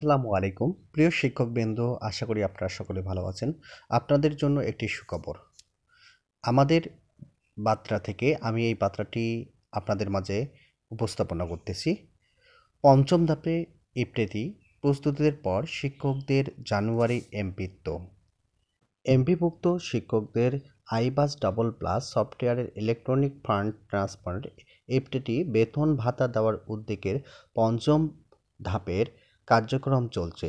আসসালামু আলাইকুম প্রিয় শিক্ষকবৃন্দ, আশা করি আপনারা সকলে ভালো আছেন। আপনাদের জন্য একটি সুখবর। আমাদের বাত্রা থেকে আমি এই বাত্রাটি আপনাদের মাঝে উপস্থাপনা করতেছি। পঞ্চম ধাপে ইপ্রেতি প্রস্তুতির পর শিক্ষকদের জানুয়ারি এমপিত্ব। এমপিভুক্ত শিক্ষকদের আইবাস ডাবল প্লাস সফটওয়্যারের ইলেকট্রনিক ফান্ড ট্রান্সফার ইপ্রেটি বেতন ভাতা দেওয়ার উদ্যোগের পঞ্চম ধাপের কার্যক্রম চলছে।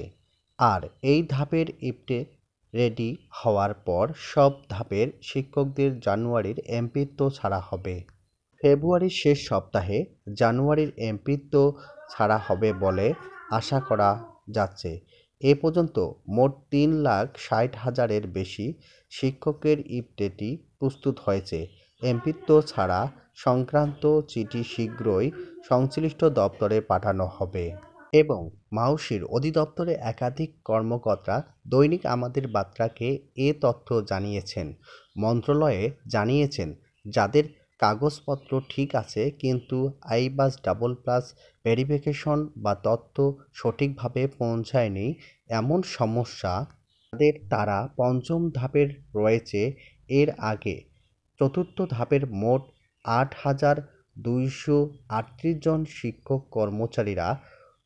আর এই ধাপের ইপ্টে রেডি হওয়ার পর সব ধাপের শিক্ষকদের জানুয়ারির এমপিত্ব ছাড়া হবে। ফেব্রুয়ারির শেষ সপ্তাহে জানুয়ারির এমপিত্ব ছাড়া হবে বলে আশা করা যাচ্ছে। এ পর্যন্ত মোট ৩,৬০,০০০-এর বেশি শিক্ষকের ইপ্টেটি প্রস্তুত হয়েছে। এমপিত্ব ছাড়া সংক্রান্ত চিঠি শীঘ্রই সংশ্লিষ্ট দপ্তরে পাঠানো হবে এবং মাউশির অধিদপ্তরে একাধিক কর্মকর্তা দৈনিক আমাদের বার্তাকে এ তথ্য জানিয়েছেন। মন্ত্রণালয়ে জানিয়েছেন, যাদের কাগজপত্র ঠিক আছে কিন্তু আইবাস ডাবল প্লাস ভেরিফিকেশন বা তথ্য সঠিকভাবে পৌঁছায়নি এমন সমস্যা তারা পঞ্চম ধাপের রয়েছে। এর আগে চতুর্থ ধাপের মোট ৮,২৩৮ জন শিক্ষক কর্মচারীরা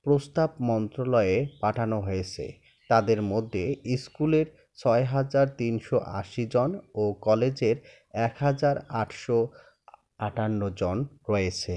প্রস্তাব মন্ত্রণালয়ে পাঠানো হয়েছে। তাদের মধ্যে স্কুলের ৬,৩৮০ জন ও কলেজের ১,৮৫৮ জন রয়েছে।